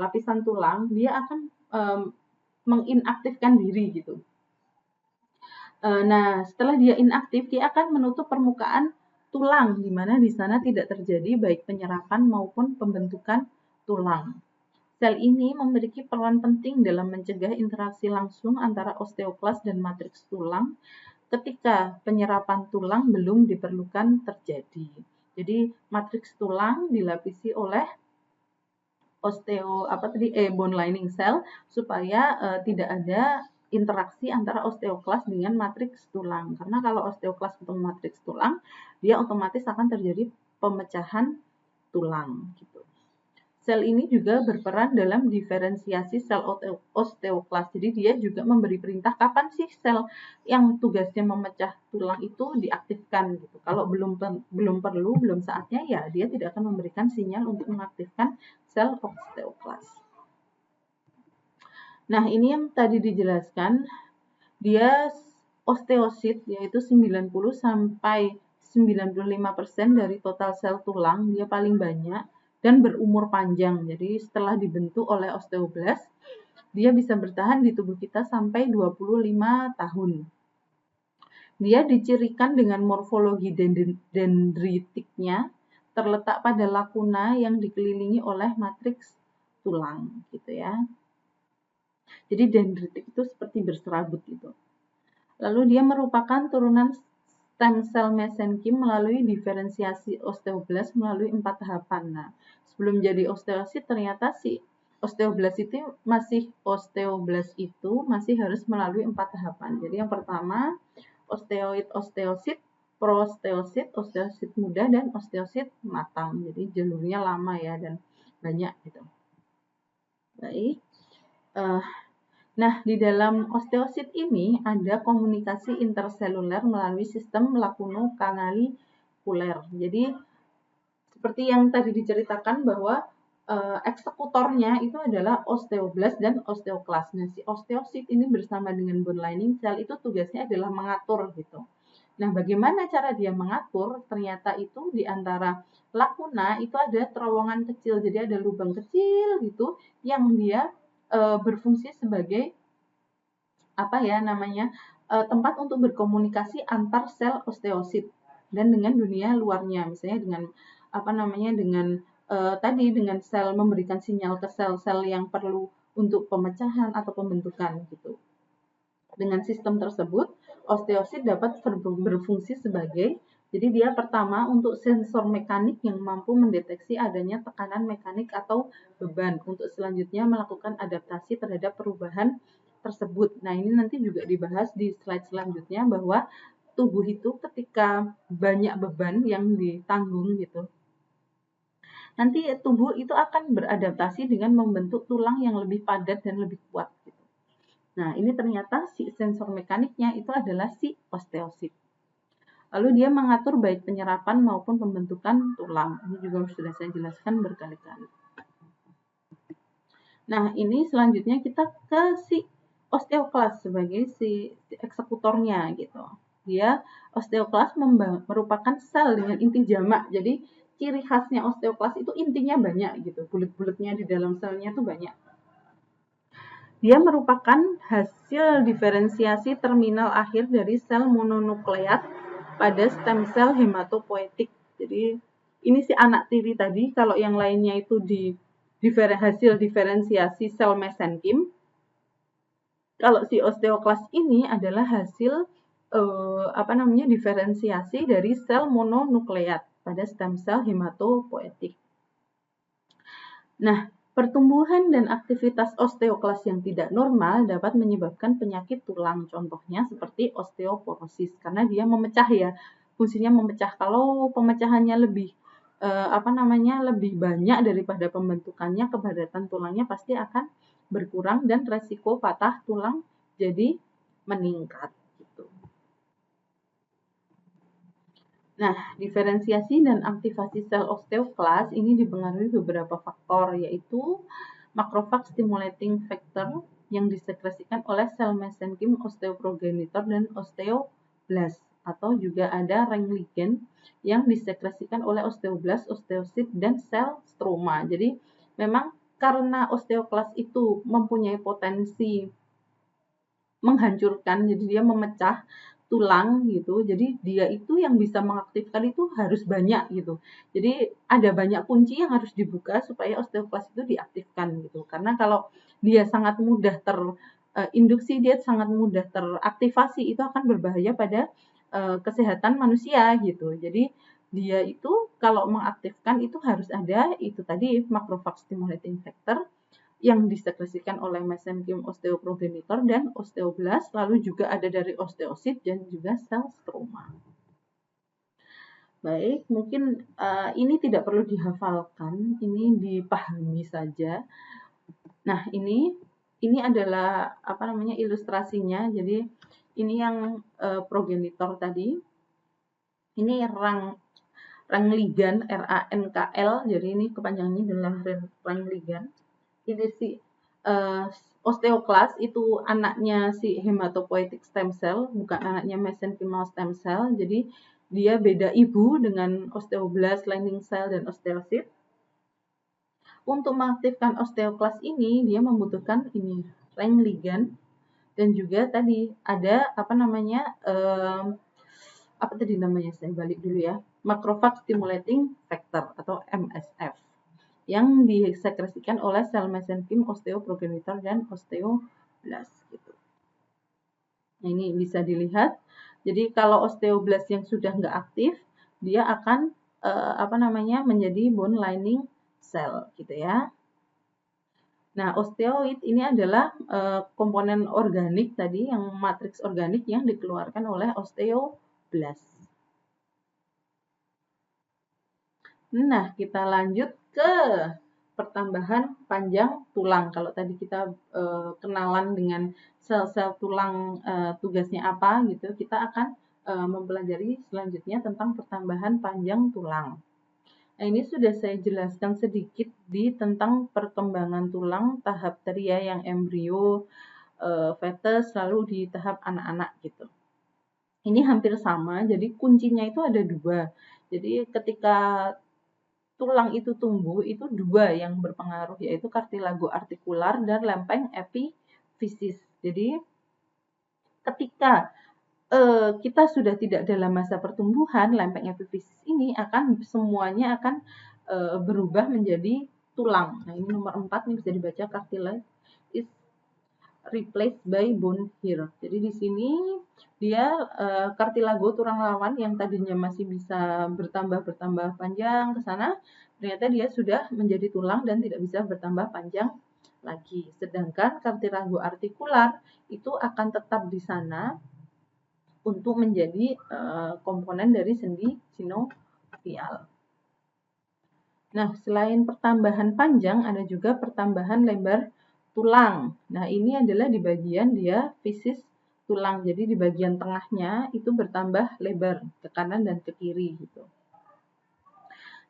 [SPEAKER 1] lapisan tulang, dia akan menginaktifkan diri gitu. Nah, setelah dia inaktif, dia akan menutup permukaan tulang, di mana di sana tidak terjadi baik penyerapan maupun pembentukan tulang. Sel ini memiliki peran penting dalam mencegah interaksi langsung antara osteoklas dan matriks tulang ketika penyerapan tulang belum diperlukan terjadi. Jadi matriks tulang dilapisi oleh bone lining cell supaya tidak ada interaksi antara osteoklas dengan matriks tulang. Karena kalau osteoklas ketemu matriks tulang, dia otomatis akan terjadi pemecahan tulang gitu. Sel ini juga berperan dalam diferensiasi sel osteoklas. Jadi dia juga memberi perintah kapan sih sel yang tugasnya memecah tulang itu diaktifkan gitu. Kalau belum perlu, belum saatnya ya dia tidak akan memberikan sinyal untuk mengaktifkan sel osteoklas. Nah, ini yang tadi dijelaskan, dia osteosit yaitu 90 sampai 95% dari total sel tulang, dia paling banyak dan berumur panjang. Jadi setelah dibentuk oleh osteoblast, dia bisa bertahan di tubuh kita sampai 25 tahun. Dia dicirikan dengan morfologi dendritiknya terletak pada lakuna yang dikelilingi oleh matriks tulang gitu ya. Jadi dendritik itu seperti berserabut gitu. Lalu dia merupakan turunan stem cell mesenkim melalui diferensiasi osteoblast melalui 4 tahapan. Nah, sebelum jadi osteosit ternyata si osteoblast itu masih harus melalui 4 tahapan. Jadi yang pertama osteosit, proosteosit, osteosit muda dan osteosit matang. Jadi jalurnya lama ya dan banyak gitu. Baik. Nah, di dalam osteosit ini ada komunikasi interseluler melalui sistem lakuno-kanalikuler. Jadi, seperti yang tadi diceritakan bahwa eksekutornya itu adalah osteoblast dan osteoklas. Nah, si osteosit ini bersama dengan bone lining cell itu tugasnya adalah mengatur gitu. Nah, bagaimana cara dia mengatur? Ternyata itu di antara lakuna itu ada terowongan kecil. Jadi ada lubang kecil gitu yang dia berfungsi sebagai tempat untuk berkomunikasi antar sel osteosit dan dengan dunia luarnya, misalnya dengan sel memberikan sinyal ke sel-sel yang perlu untuk pemecahan atau pembentukan gitu. Dengan sistem tersebut, osteosit dapat berfungsi sebagai jadi dia pertama untuk sensor mekanik yang mampu mendeteksi adanya tekanan mekanik atau beban untuk selanjutnya melakukan adaptasi terhadap perubahan tersebut. Nah, ini nanti juga dibahas di slide selanjutnya bahwa tubuh itu ketika banyak beban yang ditanggung gitu, nanti tubuh itu akan beradaptasi dengan membentuk tulang yang lebih padat dan lebih kuat gitu. Nah, ini ternyata si sensor mekaniknya itu adalah si osteosit. Lalu dia mengatur baik penyerapan maupun pembentukan tulang. Ini juga sudah saya jelaskan berkali-kali. Nah, ini selanjutnya kita ke si osteoklas sebagai si eksekutornya gitu. Dia osteoklas merupakan sel dengan inti jamak. Jadi ciri khasnya osteoklas itu intinya banyak gitu. Bulet-buletnya di dalam selnya itu banyak. Dia merupakan hasil diferensiasi terminal akhir dari sel mononukleat pada stem cell hematopoietik. Jadi ini si anak tiri tadi, kalau yang lainnya itu hasil diferensiasi sel mesenkim. Kalau si osteoklas ini adalah hasil diferensiasi dari sel mononukleat pada stem cell hematopoietik. Nah, pertumbuhan dan aktivitas osteoklas yang tidak normal dapat menyebabkan penyakit tulang, contohnya seperti osteoporosis, karena dia memecah ya, fungsinya memecah. Kalau pemecahannya lebih lebih banyak daripada pembentukannya, kepadatan tulangnya pasti akan berkurang dan resiko patah tulang jadi meningkat. Gitu. Nah, diferensiasi dan aktivasi sel osteoklas ini dipengaruhi beberapa faktor, yaitu makrofag stimulating factor yang disekresikan oleh sel mesenkim osteoprogenitor dan osteoblast, atau juga ada ring ligand yang disekresikan oleh osteoblast, osteosit, dan sel stroma. Jadi memang karena osteoklas itu mempunyai potensi menghancurkan, jadi dia memecah tulang gitu. Jadi dia itu yang bisa mengaktifkan itu harus banyak gitu. Jadi ada banyak kunci yang harus dibuka supaya osteoklas itu diaktifkan gitu. Karena kalau dia sangat mudah terinduksi, dia sangat mudah teraktivasi, itu akan berbahaya pada kesehatan manusia gitu. Jadi dia itu kalau mengaktifkan itu harus ada itu tadi makrofag stimulating factor yang disekresikan oleh mesenkim osteoprogenitor dan osteoblast, lalu juga ada dari osteosit dan juga sel stroma. Baik, mungkin ini tidak perlu dihafalkan, ini dipahami saja. Nah, ini adalah ilustrasinya. Jadi ini yang progenitor tadi. Ini rang ligand RANKL. Jadi ini kepanjangannya adalah rang ligand. Ini si osteoklas itu anaknya si hematopoietic stem cell, bukan anaknya mesenchymal stem cell. Jadi dia beda ibu dengan osteoblast, lining cell, dan osteosit. Untuk mengaktifkan osteoklas ini, dia membutuhkan ini ring ligand dan juga tadi ada saya balik dulu ya, macrophage stimulating factor atau MSF yang disekresikan oleh sel mesenkim osteoprogenitor dan osteoblast gitu. Nah, ini bisa dilihat. Jadi kalau osteoblast yang sudah nggak aktif, dia akan menjadi bone lining cell gitu ya. Nah, osteoid ini adalah komponen organik tadi, yang matriks organik yang dikeluarkan oleh osteoblast. Nah, kita lanjut ke pertambahan panjang tulang. Kalau tadi kita kenalan dengan sel-sel tulang tugasnya apa gitu, kita akan mempelajari selanjutnya tentang pertambahan panjang tulang. Nah, ini sudah saya jelaskan sedikit tentang perkembangan tulang tahap teri ya, yang embrio, fetus, lalu di tahap anak-anak gitu. Ini hampir sama, jadi kuncinya itu ada dua. Jadi ketika tulang itu tumbuh, itu dua yang berpengaruh, yaitu kartilago artikular dan lempeng epifisis. Jadi ketika kita sudah tidak dalam masa pertumbuhan, lempeng epifisis ini semuanya akan berubah menjadi tulang. Nah, ini nomor 4 ini bisa dibaca, cartilage is replaced by bone here. Jadi di sini dia kartilago tulang lawan yang tadinya masih bisa bertambah panjang ke sana, ternyata dia sudah menjadi tulang dan tidak bisa bertambah panjang lagi. Sedangkan kartilago artikular itu akan tetap di sana untuk menjadi komponen dari sendi sinovial. Nah, selain pertambahan panjang, ada juga pertambahan lebar tulang. Nah, ini adalah di bagian dia fisis tulang. Jadi di bagian tengahnya itu bertambah lebar ke kanan dan ke kiri gitu.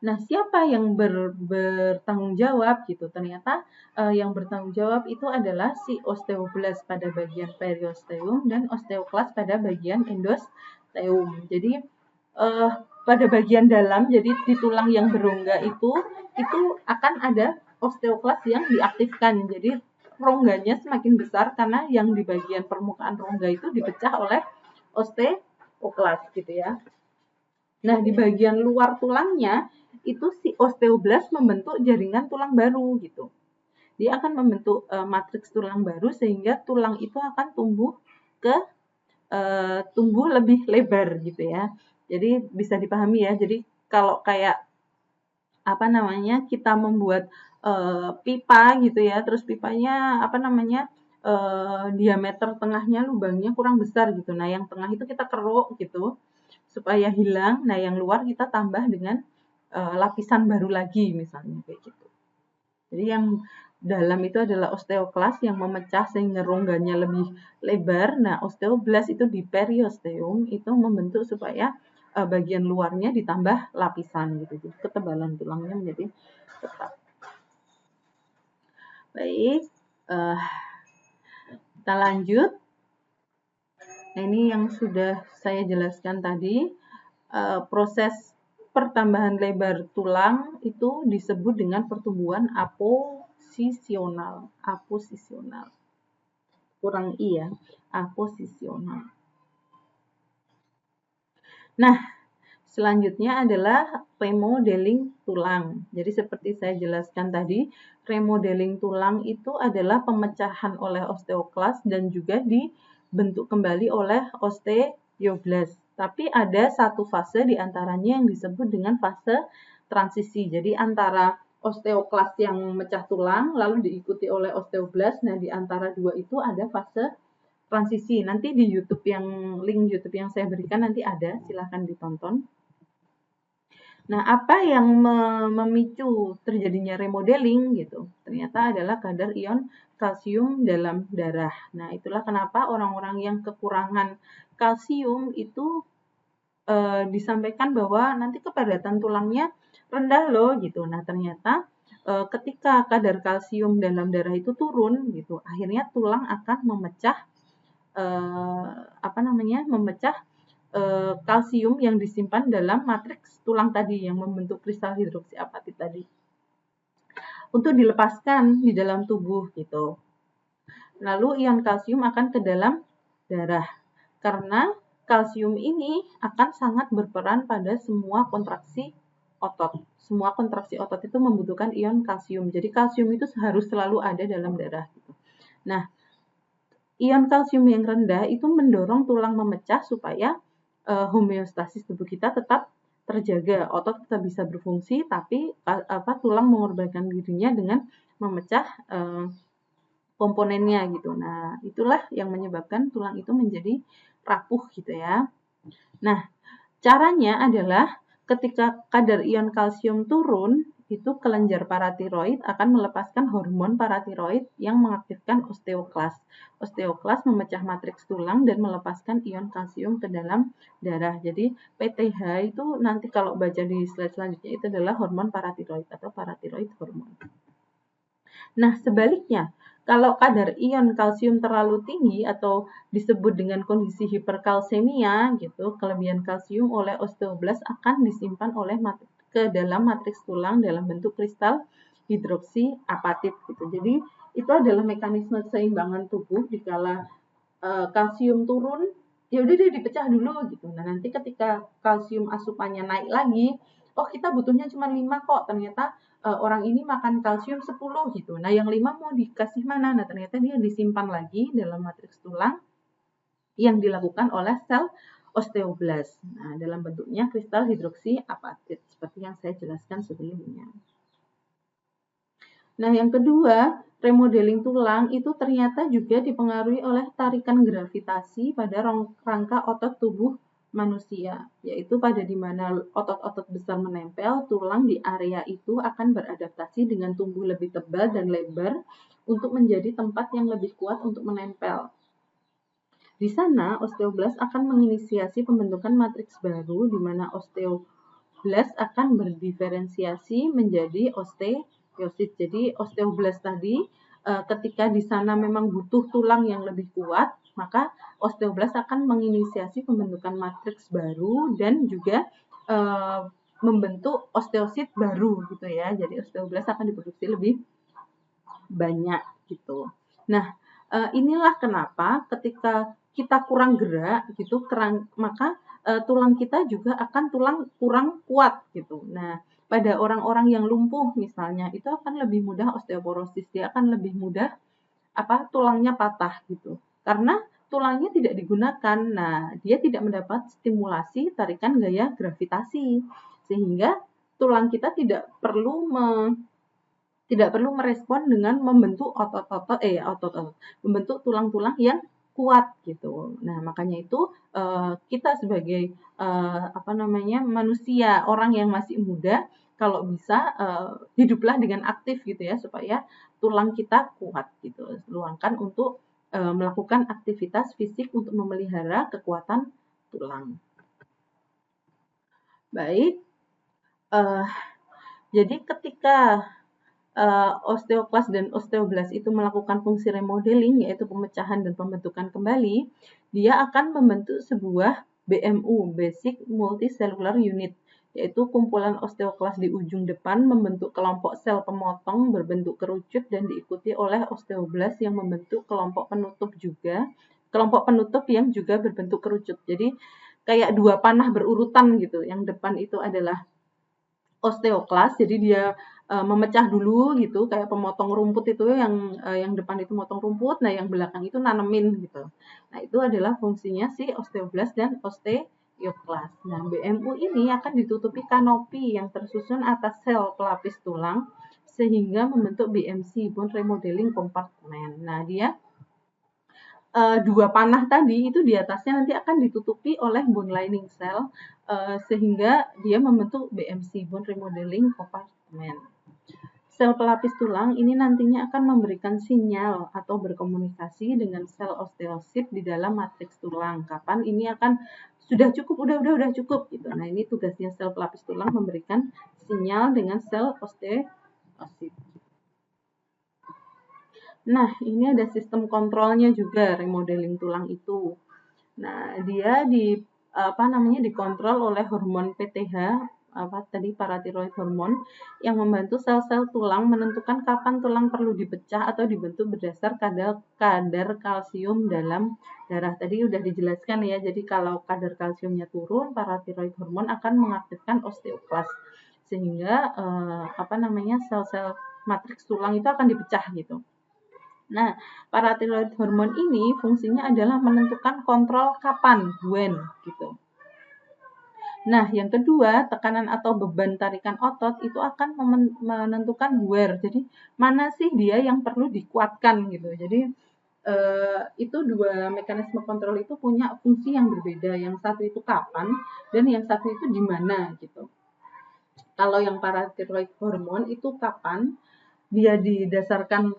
[SPEAKER 1] Nah, siapa yang bertanggung jawab gitu? Ternyata yang bertanggung jawab itu adalah si osteoblast pada bagian periosteum dan osteoklas pada bagian endosteum. Jadi pada bagian dalam, jadi di tulang yang berongga itu akan ada osteoklas yang diaktifkan. Jadi rongganya semakin besar karena yang di bagian permukaan rongga itu dipecah oleh osteoklas gitu ya. Nah, di bagian luar tulangnya itu si osteoblast membentuk jaringan tulang baru gitu. Dia akan membentuk matriks tulang baru sehingga tulang itu akan tumbuh lebih lebar gitu ya. Jadi bisa dipahami ya. Jadi kalau kayak kita membuat pipa gitu ya, terus pipanya diameter tengahnya lubangnya kurang besar gitu. Nah, yang tengah itu kita keruk gitu supaya hilang. Nah, yang luar kita tambah dengan lapisan baru lagi misalnya kayak gitu. Jadi yang dalam itu adalah osteoklas yang memecah sehingga rongganya lebih lebar. Nah, osteoblast itu di periosteum itu membentuk supaya bagian luarnya ditambah lapisan gitu. Jadi ketebalan tulangnya menjadi tetap. Baik, kita lanjut. Nah, ini yang sudah saya jelaskan tadi, proses pertambahan lebar tulang itu disebut dengan pertumbuhan aposisional. Aposisional. Kurang i ya, aposisional. Nah, selanjutnya adalah remodeling tulang. Jadi seperti saya jelaskan tadi, remodeling tulang itu adalah pemecahan oleh osteoklas dan juga dibentuk kembali oleh osteoblast. Tapi ada satu fase di antaranya yang disebut dengan fase transisi. Jadi antara osteoklas yang memecah tulang lalu diikuti oleh osteoblast. Nah, di antara dua itu ada fase transisi. Nanti di YouTube link YouTube yang saya berikan nanti ada, silahkan ditonton. Nah, apa yang memicu terjadinya remodeling gitu? Ternyata adalah kadar ion kalsium dalam darah. Nah, itulah kenapa orang-orang yang kekurangan kalsium itu disampaikan bahwa nanti kepadatan tulangnya rendah loh gitu. Nah, ternyata ketika kadar kalsium dalam darah itu turun gitu, akhirnya tulang akan memecah kalsium yang disimpan dalam matriks tulang tadi yang membentuk kristal hidroksiapatit tadi untuk dilepaskan di dalam tubuh gitu. Lalu ion kalsium akan ke dalam darah karena kalsium ini akan sangat berperan pada semua kontraksi otot. Semua kontraksi otot itu membutuhkan ion kalsium. Jadi kalsium itu harus selalu ada dalam darah gitu. Nah, ion kalsium yang rendah itu mendorong tulang memecah supaya homeostasis tubuh kita tetap terjaga, otot tetap bisa berfungsi, tapi tulang mengorbankan dirinya dengan memecah komponennya gitu. Nah, itulah yang menyebabkan tulang itu menjadi rapuh gitu ya. Nah, caranya adalah ketika kadar ion kalsium turun, itu kelenjar paratiroid akan melepaskan hormon paratiroid yang mengaktifkan osteoklas. Osteoklas memecah matriks tulang dan melepaskan ion kalsium ke dalam darah. Jadi PTH itu nanti kalau baca di slide selanjutnya itu adalah hormon paratiroid atau paratiroid hormon. Nah, sebaliknya, kalau kadar ion kalsium terlalu tinggi atau disebut dengan kondisi hiperkalsemia gitu, kelebihan kalsium oleh osteoblast akan disimpan ke dalam matriks tulang dalam bentuk kristal hidroksiapatit gitu. Jadi itu adalah mekanisme keseimbangan tubuh dikala kalsium turun, ya udah deh dipecah dulu gitu. Nah, nanti ketika kalsium asupannya naik lagi, oh kita butuhnya cuma 5 kok, ternyata orang ini makan kalsium 10 gitu. Nah, yang 5 mau dikasih mana? Nah, ternyata dia disimpan lagi dalam matriks tulang yang dilakukan oleh sel osteoblast. Nah, dalam bentuknya kristal hidroksiapatit seperti yang saya jelaskan sebelumnya. Nah, yang kedua, remodeling tulang itu ternyata juga dipengaruhi oleh tarikan gravitasi pada rangka otot tubuh manusia, yaitu pada di mana otot-otot besar menempel, tulang di area itu akan beradaptasi dengan tumbuh lebih tebal dan lebar untuk menjadi tempat yang lebih kuat untuk menempel. Di sana osteoblast akan menginisiasi pembentukan matriks baru di mana osteoblast akan berdiferensiasi menjadi osteosit. Jadi osteoblast tadi ketika di sana memang butuh tulang yang lebih kuat, maka osteoblast akan menginisiasi pembentukan matriks baru dan juga membentuk osteosit baru gitu ya. Jadi osteoblast akan diproduksi lebih banyak gitu. Nah, inilah kenapa ketika kita kurang gerak gitu, maka tulang kita juga akan kurang kuat gitu. Nah, pada orang-orang yang lumpuh misalnya itu akan lebih mudah osteoporosis, dia akan lebih mudah tulangnya patah gitu. Karena tulangnya tidak digunakan. Nah, dia tidak mendapat stimulasi tarikan gaya gravitasi sehingga tulang kita tidak perlu merespon dengan membentuk membentuk tulang-tulang yang kuat gitu. Nah, makanya itu kita sebagai manusia, orang yang masih muda, kalau bisa hiduplah dengan aktif gitu ya supaya tulang kita kuat gitu. Luangkan untuk melakukan aktivitas fisik untuk memelihara kekuatan tulang. Baik. Jadi ketika osteoklas dan osteoblast itu melakukan fungsi remodeling, yaitu pemecahan dan pembentukan kembali, dia akan membentuk sebuah BMU, Basic Multicellular Unit, yaitu kumpulan osteoklas di ujung depan membentuk kelompok sel pemotong berbentuk kerucut dan diikuti oleh osteoblast yang membentuk kelompok penutup yang juga berbentuk kerucut. Jadi kayak dua panah berurutan gitu. Yang depan itu adalah osteoklas, jadi dia memecah dulu gitu, kayak pemotong rumput itu yang depan itu motong rumput, nah yang belakang itu nanemin gitu. Nah itu adalah fungsinya si osteoblast dan osteoklas. Nah BMU ini akan ditutupi kanopi yang tersusun atas sel pelapis tulang sehingga membentuk BMC, bone remodeling compartment. Nah dia dua panah tadi itu di atasnya nanti akan ditutupi oleh bone lining cell sehingga dia membentuk BMC, bone remodeling compartment. Sel pelapis tulang ini nantinya akan memberikan sinyal atau berkomunikasi dengan sel osteosit di dalam matriks tulang. Kapan ini akan sudah cukup, udah cukup gitu. Nah, ini tugasnya sel pelapis tulang memberikan sinyal dengan sel osteosit. Nah, ini ada sistem kontrolnya juga remodeling tulang itu. Nah, dia dikontrol oleh hormon PTH paratiroid hormon yang membantu sel-sel tulang menentukan kapan tulang perlu dipecah atau dibentuk berdasar kadar kalsium dalam darah. Tadi udah dijelaskan ya. Jadi kalau kadar kalsiumnya turun, paratiroid hormon akan mengaktifkan osteoklas sehingga sel-sel matriks tulang itu akan dipecah gitu. Nah, paratiroid hormon ini fungsinya adalah menentukan kontrol kapan, when, gitu. Nah, yang kedua, tekanan atau beban tarikan otot itu akan menentukan where. Jadi, mana sih dia yang perlu dikuatkan gitu. Jadi, itu dua mekanisme kontrol itu punya fungsi yang berbeda. Yang satu itu kapan dan yang satu itu di mana gitu. Kalau yang paratiroid hormon itu kapan, dia didasarkan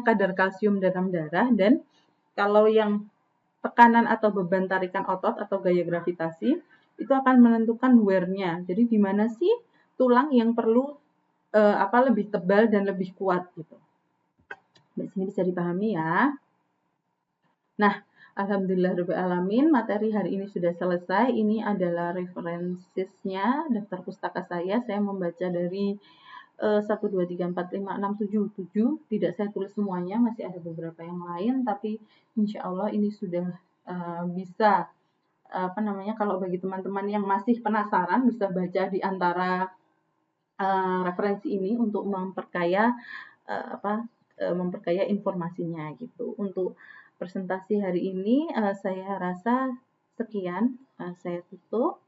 [SPEAKER 1] kadar kalsium dalam darah, dan kalau yang tekanan atau beban tarikan otot atau gaya gravitasi itu akan menentukan wear-nya. Jadi di mana sih tulang yang perlu lebih tebal dan lebih kuat gitu. Di sini bisa dipahami ya. Nah, alhamdulillahirrahmanirrahim, materi hari ini sudah selesai. Ini adalah referensinya daftar pustaka saya. Saya membaca dari 1, 2, 3, 4, 5, 6, 7, 7. Tidak saya tulis semuanya, masih ada beberapa yang lain, tapi insya Allah ini sudah bisa, kalau bagi teman-teman yang masih penasaran, bisa baca di antara referensi ini untuk memperkaya informasinya gitu. Untuk presentasi hari ini saya rasa sekian, saya tutup.